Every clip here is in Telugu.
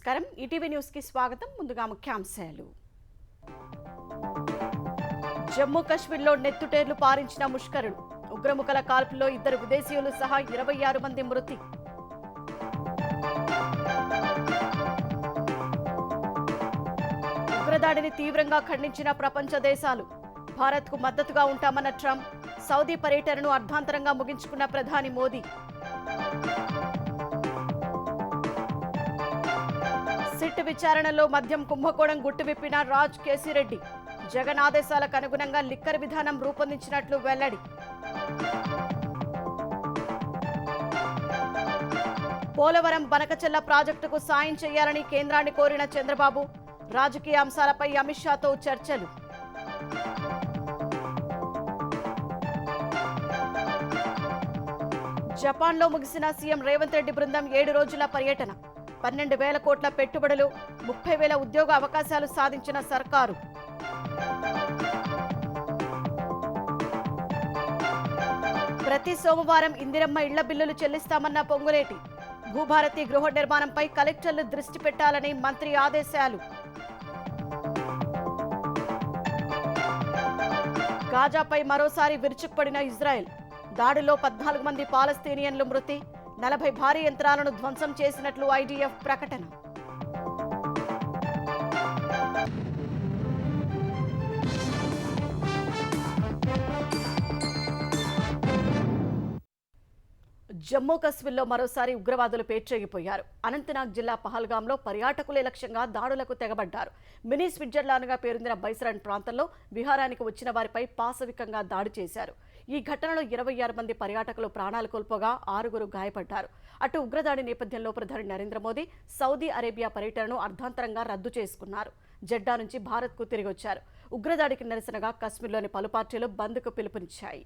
నమస్కారం ఈటీవీ న్యూస్ కి స్వాగతం ముందుగా ముఖ్యాంశాలు జమ్మూ కాశ్మీర్లో నెత్తుటేర్లు పారించిన ముష్కరుడు ఉగ్రముఖల కాల్పుల్లో ఇద్దరు విదేశీయులు సహా 26 మంది మృతి ఉగ్రదాడిని తీవ్రంగా ఖండించిన ప్రపంచ దేశాలు భారత్కు మద్దతుగా ఉంటామన్న ట్రంప్ సౌదీ పర్యటనను అర్ధాంతరంగా ముగించుకున్న ప్రధాని మోదీ సిట్ విచారణలో మద్యం కుంభకోణం గుట్టువిప్పిన రాజ్ కేసిరెడ్డి జగన్ ఆదేశాలకు అనుగుణంగా లిక్కర్ విధానం రూపొందించినట్లు వెల్లడి పోలవరం బనకచెల్ల ప్రాజెక్టుకు సాయం చేయాలని కేంద్రాన్ని కోరిన చంద్రబాబు రాజకీయ అంశాలపై అమిత్ షాతో చర్చలు జపాన్లో ముగిసిన సీఎం రేవంత్ రెడ్డి బృందం 7 రోజుల పర్యటన 12,000 కోట్ల పెట్టుబడులు 30,000 ఉద్యోగ అవకాశాలు సాధించిన సర్కారు ప్రతి సోమవారం ఇందిరమ్మ ఇళ్ల బిల్లులు చెల్లిస్తామన్న పొంగులేటి భూభారతి గృహ నిర్మాణంపై కలెక్టర్లు దృష్టి పెట్టాలని మంత్రి ఆదేశాలు గాజాపై మరోసారి విరుచుకుపడిన ఇజ్రాయెల్ దాడిలో 14 మంది పాలస్తీనియన్లు మృతి 40 భారీ యంత్రాలను ధ్వంసం చేసినట్లు ఐడిఎఫ్ ప్రకటన జమ్మూ కాశ్మీర్లో మరోసారి ఉగ్రవాదులు పేట్రేగిపోయారు అనంతనాగ్ జిల్లా పహల్గాంలో పర్యాటకులే లక్ష్యంగా దాడులకు తెగబడ్డారు మినీ స్విట్జర్లాండ్గా పేరొందిన బైసరన్ ప్రాంతంలో విహారానికి వచ్చిన వారిపై పాశవికంగా దాడి చేశారు ఈ ఘటనలో 26 మంది పర్యాటకులు ప్రాణాలు కోల్పోగా 6 గాయపడ్డారు అటు ఉగ్రదాడి నేపథ్యంలో ప్రధాని నరేంద్ర మోదీ సౌదీ అరేబియా పర్యటనను అర్ధాంతరంగా రద్దు చేసుకున్నారు జెడ్డా నుంచి భారత్కు తిరిగి వచ్చారు ఉగ్రదాడికి నిరసనగా కశ్మీర్లోని పలు పార్టీలు బంద్కు పిలుపునిచ్చాయి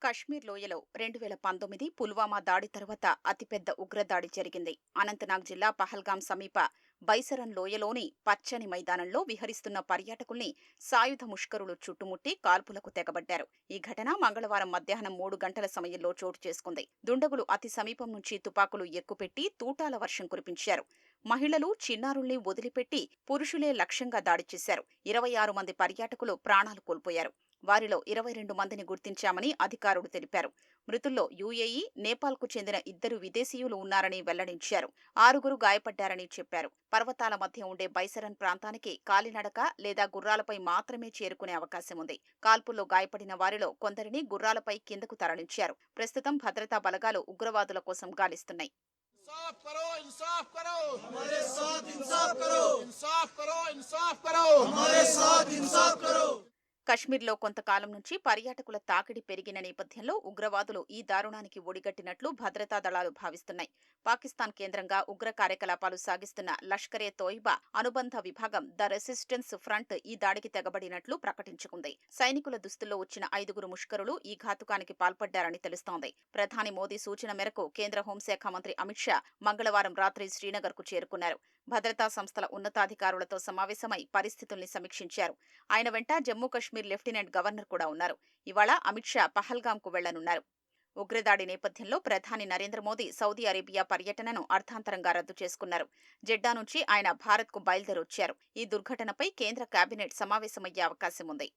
కశ్మీర్ లోయలో 2019 పుల్వామా దాడి తర్వాత అతిపెద్ద ఉగ్రదాడి జరిగింది అనంతనాగ్ జిల్లా పహల్గాం సమీప బైసరన్ లోయలోని పచ్చని మైదానంలో విహరిస్తున్న పర్యాటకుల్ని సాయుధ ముష్కరులు చుట్టుముట్టి కాల్పులకు తెగబడ్డారు ఈ ఘటన మంగళవారం మధ్యాహ్నం 3 గంటల సమయంలో చోటు చేసుకుంది దుండగులు అతి సమీపం నుంచి తుపాకులు ఎక్కుపెట్టి తూటాల వర్షం కురిపించారు మహిళలు చిన్నారుల్ని వదిలిపెట్టి పురుషులే లక్ష్యంగా దాడి చేశారు 26 మంది పర్యాటకులు ప్రాణాలు కోల్పోయారు వారిలో 22 మందిని గుర్తించామని అధికారులు తెలిపారు మృతుల్లో యుఏఈ నేపాల్కు చెందిన 2 విదేశీయులు ఉన్నారని వెల్లడించారు 6 గాయపడ్డారని చెప్పారు పర్వతాల మధ్య ఉండే బైసరన్ ప్రాంతానికి కాలినడక లేదా గుర్రాలపై మాత్రమే చేరుకునే అవకాశం ఉంది కాల్పుల్లో గాయపడిన వారిలో కొందరిని గుర్రాలపై కిందకు తరలించారు ప్రస్తుతం భద్రతా బలగాలు ఉగ్రవాదుల కోసం గాలిస్తున్నాయి इंसाफ करो इंसाफ करो हमारे साथ इंसाफ करो इंसाफ करो इंसाफ करो हमारे साथ इंसाफ करो కశ్మీర్లో కొంతకాలం నుంచి పర్యాటకుల తాకిడి పెరిగిన నేపథ్యంలో ఉగ్రవాదులు ఈ దారుణానికి ఒడిగట్టినట్లు భద్రతా దళాలు భావిస్తున్నాయి పాకిస్తాన్ కేంద్రంగా ఉగ్ర కార్యకలాపాలు సాగిస్తున్న లష్కరే తోయిబా అనుబంధ విభాగం ద రెసిస్టెన్స్ ఫ్రంట్ ఈ దాడికి తెగబడినట్లు ప్రకటించుకుంది సైనికుల దుస్తుల్లో వచ్చిన 5 ముష్కరులు ఈ ఘాతుకానికి పాల్పడ్డారని తెలుస్తోంది ప్రధాని మోదీ సూచన మేరకు కేంద్ర హోంశాఖ మంత్రి అమిత్ షా మంగళవారం రాత్రి శ్రీనగర్కు చేరుకున్నారు భద్రతా సంస్థల ఉన్నతాధికారులతో సమావేశమై పరిస్థితుల్ని సమీక్షించారు ఆయన వెంట జమ్మూ కాశ్మీర్ లెఫ్టినెంట్ గవర్నర్ కూడా ఉన్నారు ఇవాళ అమిత్ షా పహల్గాంకు వెళ్లనున్నారు ఉగ్రదాడి నేపథ్యంలో ప్రధాని నరేంద్ర మోదీ సౌదీ అరేబియా పర్యటనను అర్ధాంతరంగా రద్దు చేసుకున్నారు జెడ్డా నుంచి ఆయన భారత్కు బయలుదేరొచ్చారు ఈ దుర్ఘటనపై కేంద్ర కేబినెట్ సమావేశమయ్యే అవకాశం ఉంది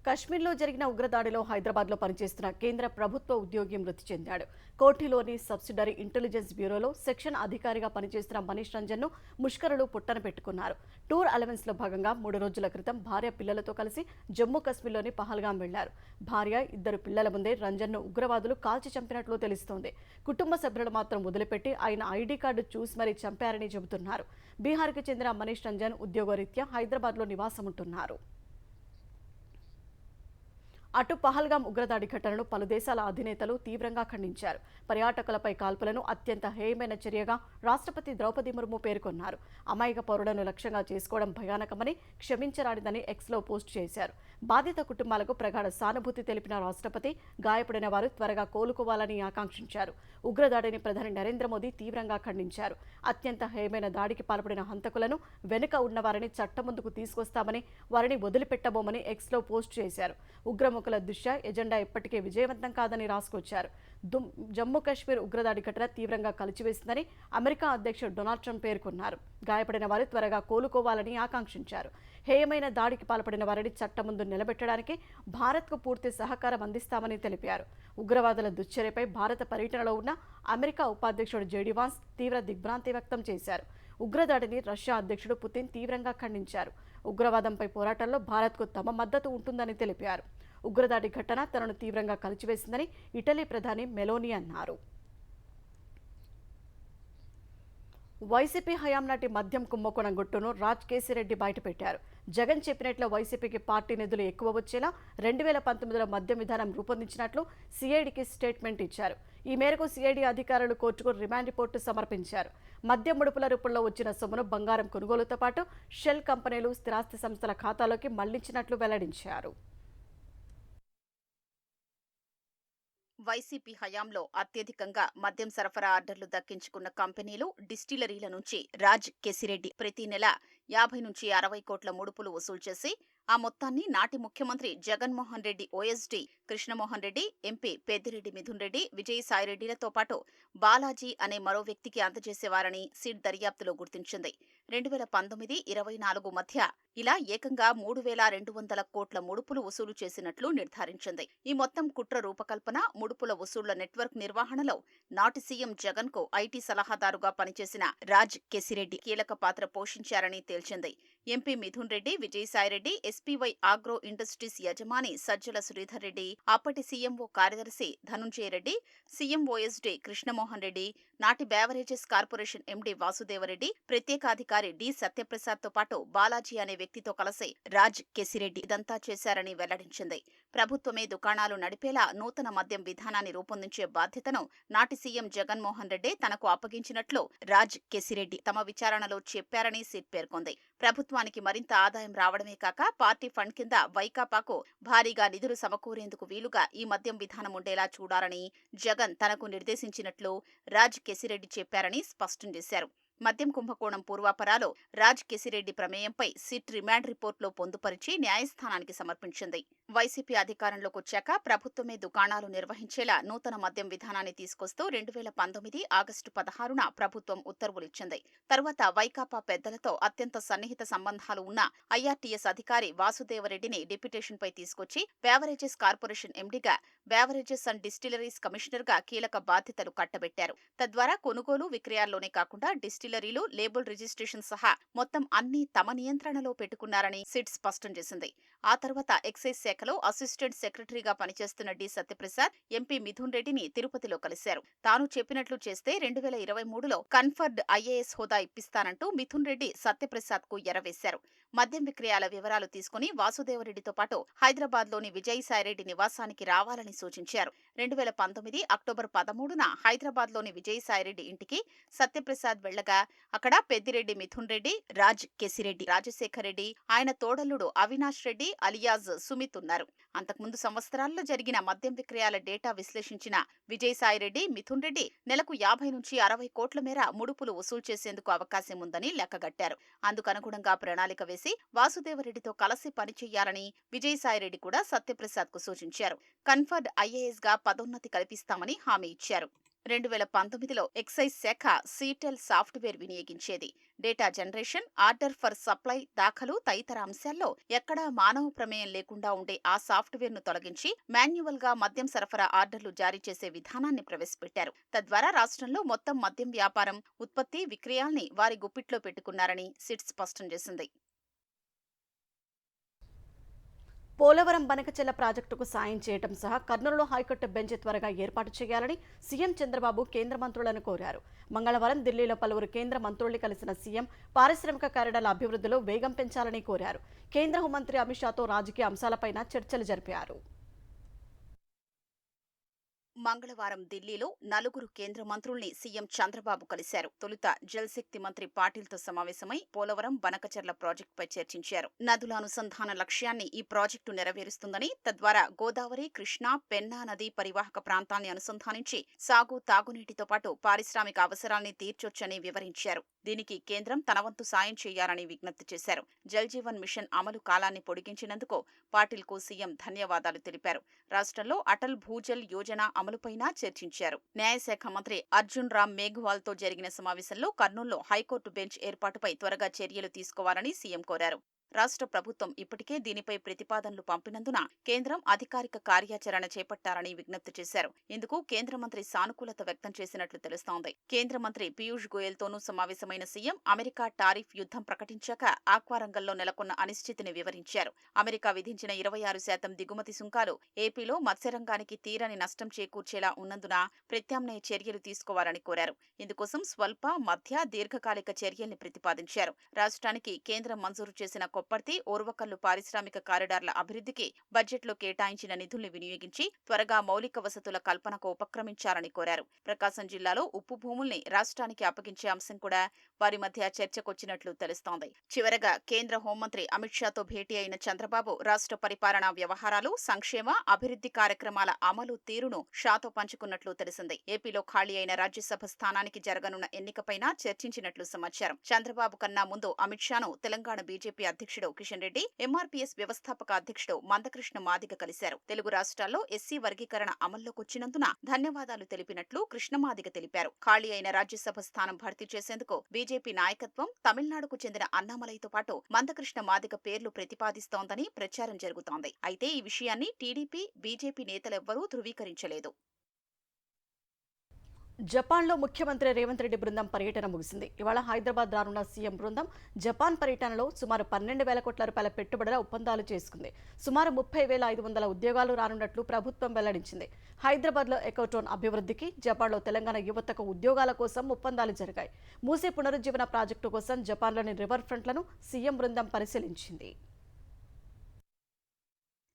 కశ్మీర్లో జరిగిన ఉగ్రదాడిలో హైదరాబాద్లో పనిచేస్తున్న కేంద్ర ప్రభుత్వ ఉద్యోగి మృతి చెందాడు కోఠీలోని సబ్సిడరీ ఇంటెలిజెన్స్ బ్యూరోలో సెక్షన్ అధికారిగా పనిచేస్తున్న మనీష్ రంజన్ను ముష్కరులు పుట్టన పెట్టుకున్నారు టూర్ అలవెన్స్లో భాగంగా 3 రోజుల క్రితం భార్య పిల్లలతో కలిసి జమ్మూ కాశ్మీర్లోని పహల్గాం వెళ్లారు భార్య 2 పిల్లల ముందే రంజన్ను ఉగ్రవాదులు కాల్చి చంపినట్లు తెలుస్తోంది కుటుంబ సభ్యులు మాత్రం వదిలిపెట్టి ఆయన ఐడీ కార్డు చూసి మరీ చంపారని చెబుతున్నారు బీహార్కి చెందిన మనీష్ రంజన్ ఉద్యోగరీత్యా హైదరాబాద్లో నివాసం ఉంటున్నారు అటు పహల్గాం ఉగ్రదాడి ఘటనను పలు దేశాల అధినేతలు తీవ్రంగా ఖండించారు. పర్యాటకులపై కాల్పులను అత్యంత హేయమైన చర్యగా రాష్ట్రపతి ద్రౌపది ముర్ము పేర్కొన్నారు. అమాయక పౌరులను లక్ష్యంగా చేసుకోవడం భయానకమని, క్షమించరానిదని ఎక్స్లో పోస్ట్ చేశారు. బాధిత కుటుంబాలకు ప్రగాఢ సానుభూతి తెలిపిన రాష్ట్రపతి గాయపడిన వారు త్వరగా కోలుకోవాలని ఆకాంక్షించారు. ఉగ్రదాడిని ప్రధాని నరేంద్ర మోదీ తీవ్రంగా ఖండించారు. అత్యంత హేయమైన దాడికి పాల్పడిన హంతకులను వెనుక ఉన్నవారిని చట్టం ముందుకు తీసుకొస్తామని, వారిని వదిలిపెట్టబోమని ఎక్స్లో పోస్ట్ చేశారు. ఉగ్రముఖుల దృష్ట్యా ఎజెండా ఇప్పటికే విజయవంతం కాదని రాసుకొచ్చారు. జమ్మూ కాశ్మీర్ ఉగ్రదాడి ఘటన తీవ్రంగా కలిచివేసిందని అమెరికా అధ్యక్షుడు డొనాల్డ్ ట్రంప్ పేర్కొన్నారు. గాయపడిన వారు త్వరగా కోలుకోవాలని ఆకాంక్షించారు. హేయమైన దాడికి పాల్పడిన వారిని చట్టం ముందు నిలబెట్టడానికి భారత్కు పూర్తి సహకారం అందిస్తామని తెలిపారు. ఉగ్రవాదుల దుశ్చర్యపై భారత పర్యటనలో ఉన్న అమెరికా ఉపాధ్యక్షుడు జేడీ వాన్స్ తీవ్ర దిగ్భ్రాంతి వ్యక్తం చేశారు. ఉగ్రదాడిని రష్యా అధ్యక్షుడు పుతిన్ తీవ్రంగా ఖండించారు. ఉగ్రవాదంపై పోరాటంలో భారత్కు తమ మద్దతు ఉంటుందని తెలిపారు. ఉగ్రదాడి ఘటన తనను తీవ్రంగా కలిచివేసిందని ఇటలీ ప్రధాని మెలోనీ అన్నారు. వైసీపీ హయాం నాటి మద్యం కుంభకోణం గుట్టును రాజ్ కేసిరెడ్డి బయటపెట్టారు. జగన్ చెప్పినట్లు వైసీపీకి పార్టీ నిధులు ఎక్కువ వచ్చేలా 2019లో మద్యం విధానం రూపొందించినట్లు సిఐడికి స్టేట్మెంట్ ఇచ్చారు. ఈ మేరకు సిఐడి అధికారులు కోర్టుకు రిమాండ్ రిపోర్టు సమర్పించారు. మద్యం ముడుపుల రూపంలో వచ్చిన సొమ్మును బంగారం కొనుగోలుతో పాటు షెల్ కంపెనీలు, స్థిరాస్తి సంస్థల ఖాతాలోకి మళ్లించినట్లు వెల్లడించారు. వైసీపీ హయాంలో అత్యధికంగా మద్యం సరఫరా ఆర్డర్లు దక్కించుకున్న కంపెనీలు, డిస్టిలరీల నుంచి రాజ్ కేసిరెడ్డి ప్రతి నెల 50 నుంచి 60 కోట్ల ముడుపులు వసూలు చేసి ఆ మొత్తాన్ని నాటి ముఖ్యమంత్రి జగన్మోహన్ రెడ్డి ఓఎస్డీ కృష్ణమోహన్ రెడ్డి, ఎంపీ పెద్దిరెడ్డి మిథున్ రెడ్డి, విజయసాయిరెడ్డిలతో పాటు బాలాజీ అనే మరో వ్యక్తికి అందజేసేవారని సిట్ దర్యాప్తులో గుర్తించింది. 2019-24 మధ్య ఇలా ఏకంగా 3,200 కోట్ల ముడుపులు వసూలు చేసినట్లు నిర్ధారించింది. ఈ మొత్తం కుట్ర రూపకల్పన, ముడుపుల వసూళ్ల నెట్వర్క్ నిర్వహణలో నాటి సీఎం జగన్ కు ఐటీ సలహాదారుగా పనిచేసిన రాజ్ కేసిరెడ్డి కీలక పాత్ర పోషించారని తేల్చింది. MP Mithun Reddy, Vijayasai Reddy, SPY agro industries యజమాని సజ్జల శ్రీధర్ రెడ్డి, అప్పటి సీఎంఓ కార్యదర్శి ధనుంజయ రెడ్డి, సీఎం ఓఎస్డీ కృష్ణమోహన్ రెడ్డి, నాటి బేవరేజెస్ కార్పొరేషన్ ఎండీ వాసుదేవరెడ్డి, ప్రత్యేకాధికారి డి సత్యప్రసాద్ తో పాటు బాలాజీ అనే వ్యక్తితో కలిసి రాజ్ కేసిరెడ్డి ఇదంతా చేశారని వెల్లడించింది. ప్రభుత్వమే దుకాణాలు నడిపేలా నూతన మద్యం విధానాన్ని రూపొందించే బాధ్యతను నాటి సీఎం జగన్మోహన్ రెడ్డి తనకు అప్పగించినట్లు రాజ్ కేసిరెడ్డి తమ విచారణలో చెప్పారని సిట్ పేర్కొంది. ప్రభుత్వానికి మరింత ఆదాయం రావడమే కాక పార్టీ ఫండ్ కింద వైకాపాకు భారీగా నిధులు సమకూరేందుకు వీలుగా ఈ మద్యం విధానం ఉండేలా చూడాలని జగన్ తనకు నిర్దేశించినట్లు రాజ్ కేసిరెడ్డి చెప్పారని స్పష్టం చేశారు. మద్యం కుంభకోణం పూర్వాపరాలో రాజ్ కేసిరెడ్డి ప్రమేయంపై సిట్ రిమాండ్ రిపోర్టులో పొందుపరిచి న్యాయస్థానానికి సమర్పించింది. వైసీపీ అధికారంలోకి వచ్చాక ప్రభుత్వమే దుకాణాలు నిర్వహించేలా నూతన మద్యం విధానాన్ని తీసుకొస్తూ 2019 ఆగస్టు 16న ప్రభుత్వం ఉత్తర్వులిచ్చింది. తరువాత వైకాపా పెద్దలతో అత్యంత సన్నిహిత సంబంధాలు ఉన్న ఐఆర్టీఎస్ అధికారి వాసుదేవరెడ్డిని డిప్యుటేషన్పై తీసుకొచ్చి బేవరేజెస్ కార్పొరేషన్ ఎండీగా, బేవరేజెస్ అండ్ డిస్టిలరీస్ కమిషనర్గా కీలక బాధ్యతలు కట్టబెట్టారు. తద్వారా కొనుగోలు, విక్రయాల్లోనే కాకుండా డిస్టిలరీలు, లేబుల్ రిజిస్ట్రేషన్ సహా మొత్తం అన్ని తమ నియంత్రణలో పెట్టుకున్నారని సిట్ స్పష్టం చేసింది. ఆ తర్వాత ఎక్సైజ్ శాఖలో అసిస్టెంట్ సెక్రటరీగా పనిచేస్తున్న డి సత్యప్రసాద్, ఎంపీ మిథున్ రెడ్డిని తిరుపతిలో కలిశారు. తాను చెప్పినట్లు చేస్తే 2023లో కన్ఫర్డ్ ఐఏఎస్ హోదా ఇప్పిస్తానంటూ మిథున్ రెడ్డి సత్యప్రసాద్ కు ఎరవేశారు. మద్యం విక్రయాల వివరాలు తీసుకుని వాసుదేవరెడ్డితో పాటు హైదరాబాద్లోని విజయసాయిరెడ్డి నివాసానికి రావాలని సూచించారు. 2019 అక్టోబర్ 13న హైదరాబాద్లోని విజయసాయిరెడ్డి ఇంటికి సత్యప్రసాద్ వెళ్లగా అక్కడ పెద్దిరెడ్డి మిథున్ రెడ్డి, రాజ్ కేసిరెడ్డి, రాజశేఖర్ రెడ్డి, ఆయన తోడల్లుడు అవినాష్ రెడ్డి అలియాజ్ సుమిత్ ఉన్నారు. అంతకుముందు సంవత్సరాల్లో జరిగిన మద్యం విక్రయాల డేటా విశ్లేషించిన విజయసాయిరెడ్డి, మిథున్ రెడ్డి నెలకు 50 నుంచి 60 కోట్ల మేర ముడుపులు వసూలు చేసేందుకు అవకాశం ఉందని లెక్కగట్టారు. అందుకనుగుణంగా ప్రణాళిక వేసి వాసుదేవరెడ్డితో కలిసి పనిచేయాలని విజయసాయిరెడ్డి కూడా సత్యప్రసాద్ కు సూచించారు. కన్ఫర్డ్ ఐఏఎస్ గా పదోన్నతి కల్పిస్తామని హామీ ఇచ్చారు. 2019లో ఎక్సైజ్ శాఖ సీటెల్ సాఫ్ట్వేర్ వినియోగించేది. Data generation, order for supply, దాఖలు తదితర అంశాల్లో ఎక్కడా మానవ ప్రమేయం లేకుండా ఉండే ఆ సాఫ్ట్వేర్ ను తొలగించి మాన్యువల్ గా మద్యం సరఫరా ఆర్డర్లు జారీ చేసే విధానాన్ని ప్రవేశపెట్టారు. తద్వారా రాష్ట్రంలో మొత్తం మద్యం వ్యాపారం, ఉత్పత్తి, విక్రయాల్ని వారి గుప్పిట్లో పెట్టుకున్నారని సిట్ స్పష్టం చేసింది. పోలవరం బనకచెర్ల ప్రాజెక్టుకు సాయం చేయడం సహా కర్నూలులో హైకోర్టు బెంచ్ త్వరగా ఏర్పాటు చేయాలని సీఎం చంద్రబాబు కేంద్ర మంత్రులను కోరారు. మంగళవారం ఢిల్లీలో పలువురు కేంద్ర మంత్రుల్ని కలిసిన సీఎం పారిశ్రామిక కారిడార్ల అభివృద్ధిలో వేగం పెంచాలని కోరారు. కేంద్ర హోంమంత్రి అమిత్ షాతో రాజకీయ అంశాలపైన చర్చలు జరిపారు. మంగళవారం ఢిల్లీలో నలుగురు కేంద్ర మంత్రుల్ని సీఎం చంద్రబాబు కలిశారు. తొలుత జలశక్తి మంత్రి పాటిల్తో సమావేశమై పోలవరం బనకచెర్ల ప్రాజెక్టుపై చర్చించారు. నదుల అనుసంధాన లక్ష్యాన్ని ఈ ప్రాజెక్టు నెరవేరుస్తుందని, తద్వారా గోదావరి, కృష్ణా, పెన్నా నదీ పరివాహక ప్రాంతాన్ని అనుసంధానించి సాగు, తాగునీటితో పాటు పారిశ్రామిక అవసరాల్ని తీర్చొచ్చని వివరించారు. దీనికి కేంద్రం తన వంతు సాయం చేయాలని విజ్ఞప్తి చేశారు. జల్ జీవన్ మిషన్ అమలు కాలాన్ని పొడిగించినందుకు పాటిల్కు సీఎం ధన్యవాదాలు తెలిపారు. రాష్ట్రంలో అటల్ భూజల్ యోజన అమలుపైనా చర్చించారు. న్యాయశాఖ మంత్రి అర్జున్ రామ్ మేఘ్వాల్ తో జరిగిన సమావేశంలో కర్నూలులో హైకోర్టు బెంచ్ ఏర్పాటుపై త్వరగా చర్యలు తీసుకోవాలని సీఎం కోరారు. రాష్ట్ర ప్రభుత్వం ఇప్పటికే దీనిపై ప్రతిపాదనలు పంపినందున కేంద్రం అధికారిక కార్యాచరణ చేపట్టాలని విజ్ఞప్తి చేశారు. ఇందుకు కేంద్ర మంత్రి సానుకూలత వ్యక్తం చేసినట్లు తెలుస్తోంది. కేంద్ర మంత్రి పీయూష్ గోయల్ తోనూ సమావేశమైన సీఎం అమెరికా టారిఫ్ యుద్ధం ప్రకటించాక ఆక్వా రంగంలో నెలకొన్న అనిశ్చితిని వివరించారు. అమెరికా విధించిన 26% దిగుమతి సుంకాలు ఏపీలో మత్స్యరంగానికి తీరని నష్టం చేకూర్చేలా ఉన్నందున ప్రత్యామ్నాయ చర్యలు తీసుకోవాలని కోరారు. ఇందుకోసం స్వల్ప, మధ్య, దీర్ఘకాలిక చర్యల్ని ప్రతిపాదించారు. రాష్ట్రానికి కేంద్రం మంజూరు చేసిన కొప్పర్తి, ఓర్వకల్లు పారిశ్రామిక కారిడార్ల అభివృద్ధికి బడ్జెట్లో కేటాయించిన నిధుల్ని వినియోగించి త్వరగా మౌలిక వసతుల కల్పనకు ఉపక్రమించాలని కోరారు. ప్రకాశం జిల్లాలో ఉప్పు భూముల్ని రాష్ట్రానికి అప్పగించే అంశం కూడా వారి మధ్య చర్చకొచ్చినట్లు తెలుస్తోంది. చివరగా కేంద్ర హోంమంత్రి అమిత్ షాతో భేటీ అయిన చంద్రబాబు రాష్ట్ర పరిపాలనా వ్యవహారాలు, సంక్షేమ, అభివృద్ధి కార్యక్రమాల అమలు తీరును షాతో పంచుకున్నట్లు తెలిసింది. ఏపీలో ఖాళీ అయిన రాజ్యసభ స్థానానికి జరగనున్న ఎన్నికపైన చర్చించినట్లు సమాచారం. చంద్రబాబు కన్నా ముందు అమిత్ షాను తెలంగాణ బీజేపీ అధ్యక్షుడు కిషన్ రెడ్డి, ఎంఆర్పీఎస్ వ్యవస్థాపక అధ్యక్షుడు మందకృష్ణ మాదిగ కలిశారు. తెలుగు రాష్ట్రాల్లో ఎస్సీ వర్గీకరణ అమల్లోకొచ్చినందున ధన్యవాదాలు తెలిపినట్లు కృష్ణమాదిగ తెలిపారు. ఖాళీ అయిన రాజ్యసభ స్థానం భర్తీ చేసేందుకు బీజేపీ నాయకత్వం తమిళనాడుకు చెందిన అన్నామలైతో పాటు మందకృష్ణ మాదిగ పేర్లు ప్రతిపాదిస్తోందని ప్రచారం జరుగుతోంది. అయితే ఈ విషయాన్ని టీడీపీ, బీజేపీ నేతలెవ్వరూ ధృవీకరించలేదు. జపాన్లో ముఖ్యమంత్రి రేవంత్ రెడ్డి బృందం పర్యటన ముగిసింది. ఇవాళ హైదరాబాద్ రానున్న సీఎం బృందం జపాన్ పర్యటనలో సుమారు 12,000 కోట్ల రూపాయల పెట్టుబడుల ఒప్పందాలు చేసుకుంది. సుమారు 30,500 ఉద్యోగాలు రానున్నట్లు ప్రభుత్వం వెల్లడించింది. హైదరాబాద్లో ఎకోటోన్ అభివృద్ధికి, జపాన్లో తెలంగాణ యువతకు ఉద్యోగాల కోసం ఒప్పందాలు జరిగాయి. మూసీ పునరుజ్జీవన ప్రాజెక్టు కోసం జపాన్లోని రివర్ ఫ్రంట్లను సీఎం బృందం పరిశీలించింది.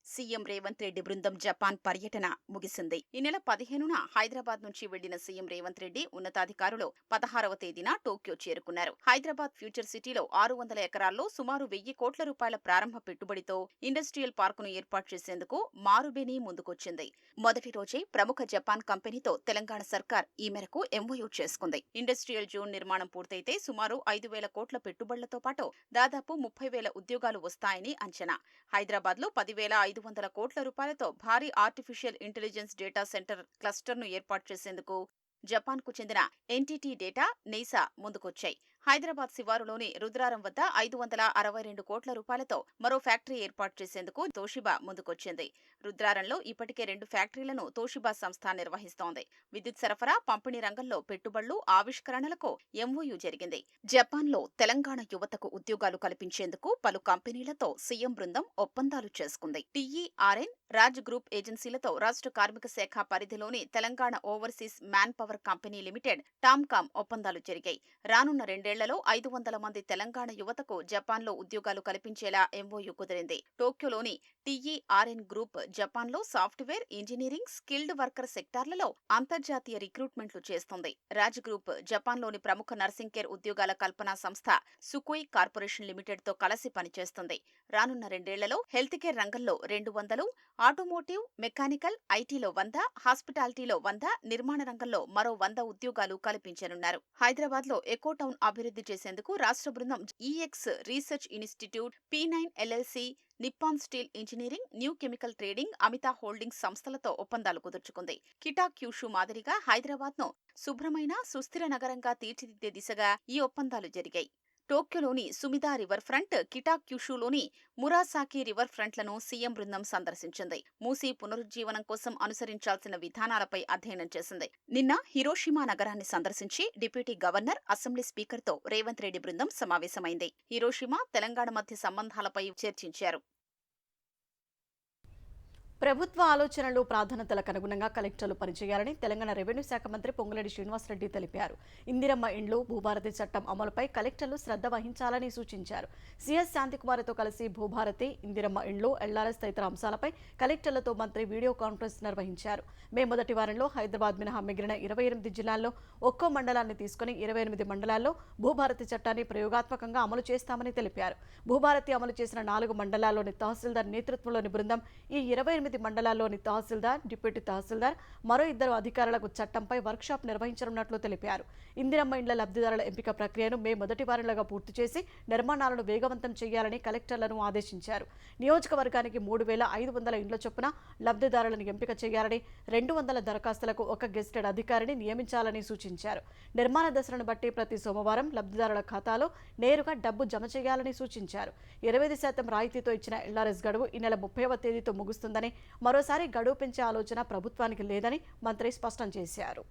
సీఎం రేవంత్ రెడ్డి బృందం జపాన్ పర్యటన ముగిసింది. ఈ నెల 15న హైదరాబాద్ నుంచి వెళ్లిన సీఎం రేవంత్ రెడ్డి ఉన్నతాధికారులు 16వ తేదీన టోక్యో చేరుకున్నారు. హైదరాబాద్ ఫ్యూచర్ సిటీలో 600 ఎకరాల్లో సుమారు 1,000 కోట్ల రూపాయల ప్రారంభ పెట్టుబడితో ఇండస్ట్రియల్ పార్కును ఏర్పాటు చేసేందుకు మారుబేని ముందుకొచ్చింది. మొదటి రోజే ప్రముఖ జపాన్ కంపెనీతో తెలంగాణ సర్కార్ ఈ మేరకు ఎంఓయూ చేసుకుంది. ఇండస్ట్రియల్ జోన్ నిర్మాణం పూర్తయితే సుమారు 5,000 కోట్ల పెట్టుబడులతో పాటు దాదాపు 30,000 ఉద్యోగాలు వస్తాయని అంచనా. హైదరాబాద్లో 10,500 కోట్ల రూపాయలతో భారీ ఆర్టిఫిషియల్ ఇంటెలిజెన్స్ డేటా సెంటర్ క్లస్టర్ను ఏర్పాటు చేసేందుకు జపాన్కు చెందిన ఎన్టీటీ డేటా, నేసా ముందుకొచ్చాయి. హైదరాబాద్ శివారులోని రుద్రారం వద్ద 562 కోట్ల రూపాయలతో మరో ఫ్యాక్టరీ ఏర్పాటు చేసేందుకు తోషిబా ముందుకొచ్చింది. రుద్రారంలో ఇప్పటికే 2 ఫ్యాక్టరీలను తోషిబా సంస్థ నిర్వహిస్తోంది. విద్యుత్ సరఫరా, పంపిణీ రంగంలో పెట్టుబడులు, ఆవిష్కరణలకు ఎంఓయూ జరిగింది. జపాన్లో తెలంగాణ యువతకు ఉద్యోగాలు కల్పించేందుకు పలు కంపెనీలతో సీఎం బృందం ఒప్పందాలు చేసుకుంది. టీఈఆర్ఎన్, రాజ్ గ్రూప్ ఏజెన్సీలతో రాష్ట్ర కార్మిక శాఖ పరిధిలోని Telangana overseas man power company limited, TOMCOM ఒప్పందాలు జరిగాయి. రానున్న 2 ఏళ్లలో 500 మంది తెలంగాణ యువతకు జపాన్లో ఉద్యోగాలు కల్పించేలా ఎంఓయూ కుదిరింది. టోక్యోలోని టీఈఆర్ఎన్ గ్రూప్ జపాన్లో సాఫ్ట్వేర్, ఇంజనీరింగ్, స్కిల్డ్ వర్కర్ సెక్టార్లలో అంతర్జాతీయ రిక్రూట్మెంట్లు చేస్తుంది. రాజ్ గ్రూప్ జపాన్లోని ప్రముఖ నర్సింగ్ కేర్ ఉద్యోగాల కల్పనా సంస్థ సుకోయ్ కార్పొరేషన్ లిమిటెడ్తో కలిసి పనిచేస్తుంది. రానున్న 2 ఏళ్లలో హెల్త్ కేర్ రంగంలో 200, ఆటోమోటివ్, మెకానికల్, ఐటీలో 100, హాస్పిటాలిటీలో 100, నిర్మాణ రంగంలో మరో 100 ఉద్యోగాలు కల్పించనున్నారు. హైదరాబాద్లో ఎకోటౌన్ అభివృద్ధి చేసేందుకు రాష్ట్ర బృందం EX research institute, P9 LLC, Nippon steel engineering, new chemical trading, Amita holdings సంస్థలతో ఒప్పందాలు కుదుర్చుకుంది. కిటా క్యూషు మాదిరిగా హైదరాబాద్ను శుభ్రమైన, సుస్థిర నగరంగా తీర్చిదిద్దే దిశగా ఈ ఒప్పందాలు జరిగాయి. టోక్యోలోని సుమిదా రివర్ ఫ్రంట్, కిటా క్యూషులోని మురాసాకి రివర్ ఫ్రంట్లను సీఎం బృందం సందర్శించింది. మూసీ పునరుజ్జీవనం కోసం అనుసరించాల్సిన విధానాలపై అధ్యయనం చేసింది. నిన్న హిరోషిమా నగరాన్ని సందర్శించి డిప్యూటీ గవర్నర్, అసెంబ్లీ స్పీకర్తో రేవంత్ రెడ్డి బృందం సమావేశమైంది. హిరోషిమా, తెలంగాణ మధ్య సంబంధాలపై చర్చించారు. ప్రభుత్వ ఆలోచనలు ప్రాధాన్యతలకు అనుగుణంగా కలెక్టర్లు పనిచేయాలని తెలంగాణ రెవెన్యూ శాఖ మంత్రి పొంగులేటి శ్రీనివాసరెడ్డి తెలిపారు. ఇందిరమ్మ ఇండ్లు, భూభారతి చట్టం అమలుపై కలెక్టర్లు శ్రద్ధ వహించాలని సూచించారు. సీఎస్ శాంతికుమార్తో కలిసి భూభారతి, ఇందిరమ్మ ఇండ్లు, ఎల్ఆర్ఎస్ తదితర అంశాలపై కలెక్టర్లతో మంత్రి వీడియో కాన్ఫరెన్స్ నిర్వహించారు. మే మొదటి వారంలో హైదరాబాద్ మినహా మిగిలిన 28 జిల్లాల్లో ఒక్కో మండలాన్ని తీసుకుని 28 మండలాల్లో భూభారతి చట్టాన్ని ప్రయోగాత్మకంగా అమలు చేస్తామని తెలిపారు. భూభారతి అమలు చేసిన 4 మండలాల్లోని తహసీల్దార్ నేతృత్వంలోని బృందం ఈ 28 మండలాల్లోని తహసీల్దార్, డిప్యూటీ తహసీల్దార్, మరో 2 అధికారులకు చట్టంపై వర్క్షాప్ నిర్వహించనున్నట్లు తెలిపారు. ఇందిరమ్మ ఇండ్ల లబ్ధిదారుల ఎంపిక ప్రక్రియను మే మొదటి వారంలోగా పూర్తి చేసి నిర్మాణాలను వేగవంతం చేయాలని కలెక్టర్లను ఆదేశించారు. నియోజకవర్గానికి 3,500 ఇండ్ల చొప్పున లబ్ధిదారులను ఎంపిక చేయాలని, 200 దరఖాస్తులకు ఒక గెజిటెడ్ అధికారిని నియమించాలని సూచించారు. నిర్మాణ దశలను బట్టి ప్రతి సోమవారం లబ్ధిదారుల ఖాతాలో నేరుగా డబ్బు జమ చేయాలని సూచించారు. 25% రాయితీతో ఇచ్చిన ఎల్ఆర్ఎస్ గడువు ఈ నెల 30వ తేదీతో ముగుస్తుందని, మరోసారి గడువు పెంచే ఆలోచన ప్రభుత్వానికి లేదని మంత్రి స్పష్టం చేశారు.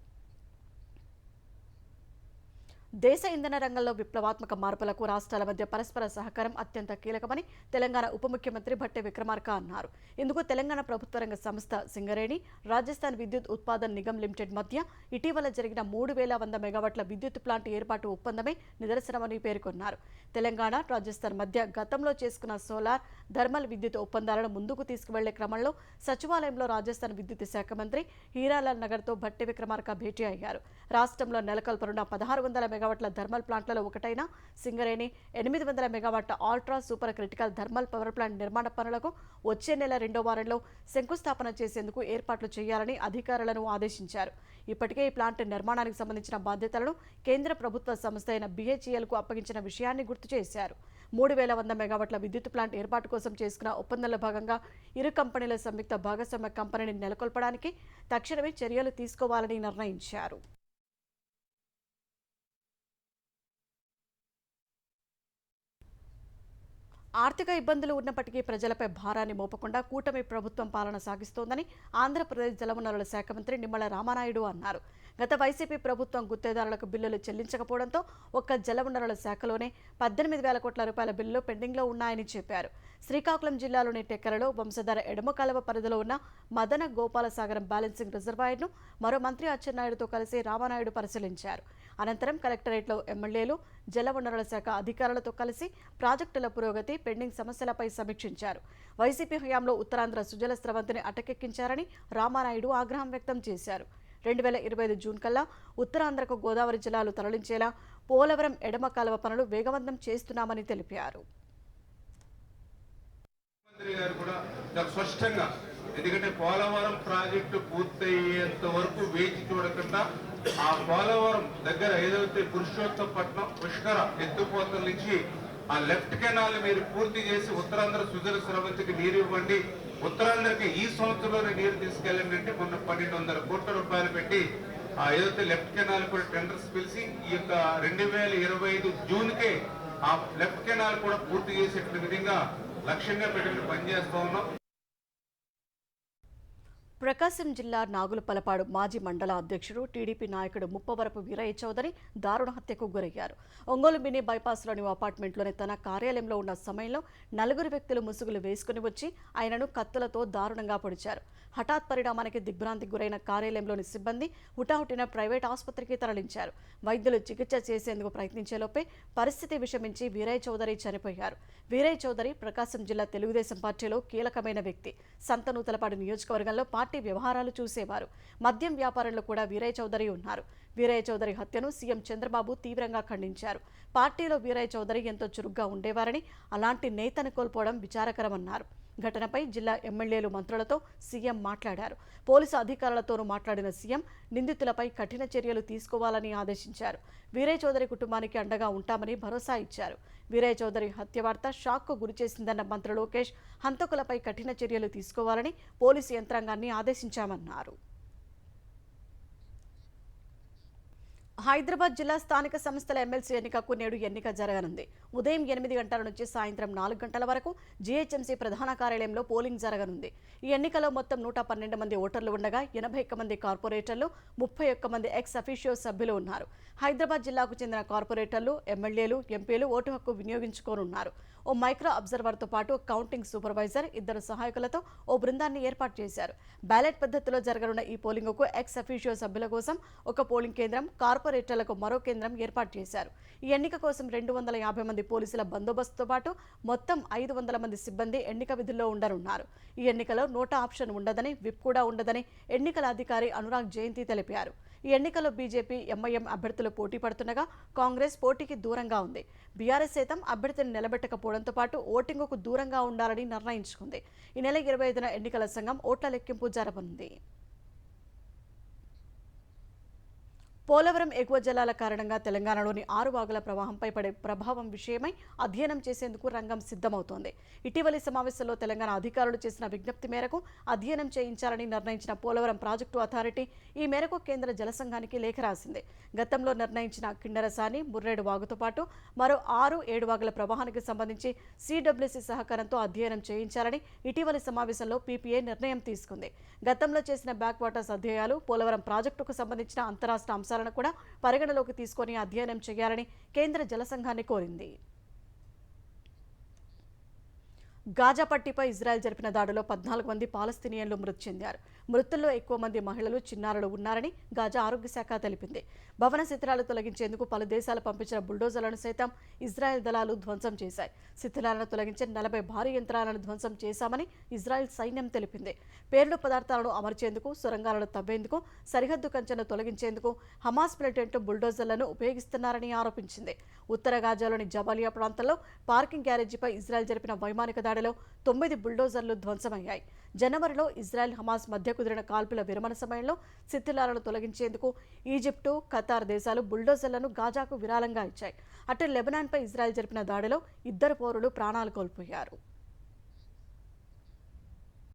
దేశ ఇంధన రంగంలో విప్లవాత్మక మార్పులకు రాష్ట్రాల మధ్య పరస్పర సహకారం అత్యంత కీలకమని తెలంగాణ ఉప ముఖ్యమంత్రి భట్టి విక్రమార్క అన్నారు. ఇందుకు తెలంగాణ ప్రభుత్వ రంగ సంస్థ సింగరేణి, రాజస్థాన్ విద్యుత్ ఉత్పాదన్ నిగమ్ లిమిటెడ్ మధ్య ఇటీవల జరిగిన 3,100 మెగావాట్ల విద్యుత్ ప్లాంట్ ఏర్పాటు ఒప్పందమే నిదర్శనమని పేర్కొన్నారు. తెలంగాణ, రాజస్థాన్ మధ్య గతంలో చేసుకున్న సోలార్, థర్మల్ విద్యుత్ ఒప్పందాలను ముందుకు తీసుకువెళ్లే క్రమంలో సచివాలయంలో రాజస్థాన్ విద్యుత్ శాఖ మంత్రి హీరాలాల్ నగర్తో భట్టి విక్రమార్క భేటీ అయ్యారు. రాష్ట్రంలో నెలకొల్పనున్న 1,600 మెగావాట్ల థర్మల్ ప్లాంట్లలో ఒకటైన సింగరేణి 800 మెగావాట్ల ultra super critical thermal power plant నిర్మాణ పనులకు వచ్చే నెల 2వ వారంలో శంకుస్థాపన చేసేందుకు ఏర్పాట్లు చేయాలని అధికారులను ఆదేశించారు. ఇప్పటికే ఈ ప్లాంట్ నిర్మాణానికి సంబంధించిన బాధ్యతలను కేంద్ర ప్రభుత్వ సంస్థ అయిన BHELకు అప్పగించిన విషయాన్ని గుర్తు చేశారు. 3,100 మెగావాట్ల విద్యుత్ ప్లాంట్ ఏర్పాటు కోసం చేసుకున్న ఒప్పందంలో భాగంగా ఇరు కంపెనీల సంయుక్త భాగస్వామ్య కంపెనీని నెలకొల్పడానికి తక్షణమే చర్యలు తీసుకోవాలని నిర్ణయించారు. ఆర్థిక ఇబ్బందులు ఉన్నప్పటికీ ప్రజలపై భారాన్ని మోపకుండా కూటమి ప్రభుత్వం పాలన సాగిస్తోందని ఆంధ్రప్రదేశ్ జలవనరుల శాఖ మంత్రి నిమ్మల రామానాయుడు అన్నారు. గత వైసీపీ ప్రభుత్వం గుత్తేదారులకు బిల్లులు చెల్లించకపోవడంతో ఒక్క జలవనరుల శాఖలోనే 18,000 కోట్ల రూపాయల బిల్లులు పెండింగ్లో ఉన్నాయని చెప్పారు. శ్రీకాకుళం జిల్లాలోని టెక్కలలో వంశధార ఎడమ కాలువ పరిధిలో ఉన్న మదన గోపాలసాగరం బ్యాలెన్సింగ్ రిజర్వాయర్ను మరో మంత్రి అచ్చెన్నాయుడుతో కలిసి రామానాయుడు పరిశీలించారు. అనంతరం కలెక్టరేట్లో ఎమ్మెల్యేలు, జలవనరుల శాఖ అధికారులతో కలిసి ప్రాజెక్టుల పురోగతి, పెండింగ్ సమస్యలపై సమీక్షించారు. వైసీపీ హయాంలో ఉత్తరాంధ్ర సుజల స్రవంతిని అటకెక్కించారని రామానాయుడు ఆగ్రహం వ్యక్తం చేశారు. 2025 జూన్ కల్లా ఉత్తరాంధ్రకు గోదావరి జలాలు తరలించేలా పోలవరం ఎడమ కాలువ పనులు వేగవంతం చేస్తున్నామని తెలిపారు. ఎందుకంటే పోలవరం ప్రాజెక్టు పూర్తయ్యేంత వరకు వేచి చూడకుండా ఆ పోలవరం దగ్గర ఏదైతే పురుషోత్తపట్నం పుష్కర ఎత్తుపోతల నుంచి ఆ లెఫ్ట్ కెనాల్ మీరు పూర్తి చేసి ఉత్తరాంధ్ర సుజల స్రవంతికి నీరు ఇవ్వండి, ఉత్తరాంధ్రకి ఈ సంవత్సరంలోనే నీరు తీసుకెళ్ళండి అంటే మొన్న 1,200 కోట్ల రూపాయలు పెట్టి ఆ ఏదైతే లెఫ్ట్ కెనాల్ కూడా టెండర్స్ పిలిచి ఈ యొక్క 2025 జూన్కే ఆ లెఫ్ట్ కెనాల్ కూడా పూర్తి చేసేటువంటి విధంగా లక్ష్యంగా పెట్టుకుని పనిచేస్తూ ఉన్నాం. ప్రకాశం జిల్లా నాగులపలపాడు మాజీ మండల అధ్యక్షుడు టీడీపీ నాయకుడు ముప్పవరపు వీరయ్య చౌదరి దారుణ హత్యకు గురయ్యారు. ఒంగోలు మినీ బైపాస్లోని అపార్ట్మెంట్లోని తన కార్యాలయంలో ఉన్న సమయంలో 4 వ్యక్తులు ముసుగులు వేసుకుని వచ్చి ఆయనను కత్తులతో దారుణంగా పొడిచారు. హఠాత్ పరిణామానికి దిగ్భ్రాంతికి గురైన కార్యాలయంలోని సిబ్బంది హుటాహుటిన ప్రైవేట్ ఆసుపత్రికి తరలించారు. వైద్యులు చికిత్స చేసేందుకు ప్రయత్నించేలోపే పరిస్థితి విషమించి వీరయ్య చౌదరి చనిపోయారు. వీరయ్య చౌదరి ప్రకాశం జిల్లా తెలుగుదేశం పార్టీలో కీలకమైన వ్యక్తి. సంతనూతలపాడు నియోజకవర్గంలో పార్టీ వ్యవహారాలు చూసేవారు. మద్యం వ్యాపారంలో కూడా వీరయ్య చౌదరి ఉన్నారు. వీరయ్య చౌదరి హత్యను సీఎం చంద్రబాబు తీవ్రంగా ఖండించారు. పార్టీలో వీరయ్య చౌదరి ఎంతో చురుగ్గా ఉండేవారని, అలాంటి నేతను కోల్పోవడం విచారకరమన్నారు. ఘటనపై జిల్లా ఎమ్మెల్యేలు, మంత్రులతో సీఎం మాట్లాడారు. పోలీసు అధికారులతోనూ మాట్లాడిన సీఎం నిందితులపై కఠిన చర్యలు తీసుకోవాలని ఆదేశించారు. వీరయ్య చౌదరి కుటుంబానికి అండగా ఉంటామని భరోసా ఇచ్చారు. వీరయ్య చౌదరి హత్య వార్త షాక్కు గురిచేసిందన్న మంత్రి లోకేష్ హంతకులపై కఠిన చర్యలు తీసుకోవాలని పోలీసు యంత్రాంగాన్ని ఆదేశించామన్నారు. హైదరాబాద్ జిల్లా స్థానిక సంస్థల ఎమ్మెల్సీ ఎన్నికకు నేడు ఎన్నిక జరగనుంది. ఉదయం 8 గంటల నుంచి సాయంత్రం 4 గంటల వరకు జీహెచ్ఎంసీ ప్రధాన కార్యాలయంలో పోలింగ్ జరగనుంది. ఈ ఎన్నికలో మొత్తం 112 మంది ఓటర్లు ఉండగా 81 మంది కార్పొరేటర్లు, 31 మంది ఎక్స్ అఫీషియో సభ్యులు ఉన్నారు. హైదరాబాద్ జిల్లాకు చెందిన కార్పొరేటర్లు, ఎమ్మెల్యేలు, ఎంపీలు ఓటు హక్కు వినియోగించుకోనున్నారు. ఓ మైక్రో అబ్జర్వర్తో పాటు కౌంటింగ్ సూపర్వైజర్, 2 సహాయకులతో ఓ బృందాన్ని ఏర్పాటు చేశారు. బ్యాలెట్ పద్ధతిలో జరగనున్న ఈ పోలింగుకు ఎక్స్ అఫీషియో సభ్యుల కోసం ఒక పోలింగ్ కేంద్రం, కార్పొరేటర్లకు మరో కేంద్రం ఏర్పాటు చేశారు. ఈ ఎన్నిక కోసం 250 మంది పోలీసుల బందోబస్తుతో పాటు మొత్తం 500 మంది సిబ్బంది ఎన్నిక విధుల్లో ఉండనున్నారు. ఈ ఎన్నికలో నోటా ఆప్షన్ ఉండదని, విప్ కూడా ఉండదని ఎన్నికల అధికారి అనురాగ్ జయంతి తెలిపారు. ఈ ఎన్నికల్లో బీజేపీ, ఎంఐఎం అభ్యర్థులు పోటీ పడుతుండగా కాంగ్రెస్ పోటీకి దూరంగా ఉంది. బీఆర్ఎస్ సైతం అభ్యర్థిని నిలబెట్టకపోవడంతో పాటు ఓటింగుకు దూరంగా ఉండాలని నిర్ణయించుకుంది. ఈ నెల 25న ఎన్నికల సంఘం ఓట్ల లెక్కింపు జరపనుంది. పోలవరం ఎగువ జలాల కారణంగా తెలంగాణలోని 6 వాగుల ప్రవాహంపై పడే ప్రభావం విషయమై అధ్యయనం చేసేందుకు రంగం సిద్ధమవుతోంది. ఇటీవలి సమావేశంలో తెలంగాణ అధికారులు చేసిన విజ్ఞప్తి మేరకు అధ్యయనం చేయించాలని నిర్ణయించిన పోలవరం ప్రాజెక్టు అథారిటీ ఈ మేరకు కేంద్ర జలసంఘానికి లేఖ రాసింది. గతంలో నిర్ణయించిన కిన్నెరసాని, ముర్రేడు వాగుతో పాటు మరో 6-7 వాగుల ప్రవాహానికి సంబంధించి సిడబ్ల్యూసీ సహకారంతో అధ్యయనం చేయించాలని ఇటీవలి సమావేశంలో పీపీఏ నిర్ణయం తీసుకుంది. గతంలో చేసిన బ్యాక్ వాటర్స్ అధ్యయాలు, పోలవరం ప్రాజెక్టుకు సంబంధించిన అంతరాష్ట్ర అంశాలను కూడా పరిగణలోకి తీసుకొని అధ్యయనం చేయాలని కేంద్ర జలసంఘాన్ని కోరింది. గాజా పట్టీపై ఇజ్రాయెల్ జరిపిన దాడిలో 14 మంది పాలస్తీనియన్లు మృతి చెందారు. మృతుల్లో ఎక్కువ మంది మహిళలు, చిన్నారులు ఉన్నారని గాజా ఆరోగ్య శాఖ తెలిపింది. భవన శిథిలాలు తొలగించేందుకు పలు దేశాలు పంపించిన బుల్డోజర్లను సైతం ఇజ్రాయెల్ దళాలు ధ్వంసం చేశాయి. శిథిలాలను తొలగించే 40 భారీ యంత్రాలను ధ్వంసం చేశామని ఇజ్రాయెల్ సైన్యం తెలిపింది. పేలుడు పదార్థాలను అమర్చేందుకు, సొరంగాలను తవ్వేందుకు, సరిహద్దు కంచెను తొలగించేందుకు హమాస్ మిలిటెంట్ బుల్డోజర్లను ఉపయోగిస్తున్నారని ఆరోపించింది. ఉత్తర గాజాలోని జబాలియా ప్రాంతంలో పార్కింగ్ గ్యారేజీపై ఇజ్రాయెల్ జరిపిన వైమానిక దాడిలో 9 బుల్డోజర్లు ధ్వంసమయ్యాయి. జనవరిలో ఇజ్రాయెల్, హమాస్ మధ్య కుదిరిన కాల్పుల విరమణ సమయంలో శిథిలాలను తొలగించేందుకు ఈజిప్టు, ఖతార్ దేశాలు బుల్డోజర్లను గాజాకు విరాళంగా ఇచ్చాయి. అటు లెబనాన్పై ఇజ్రాయెల్ జరిపిన దాడిలో 2 పౌరులు ప్రాణాలు కోల్పోయారు.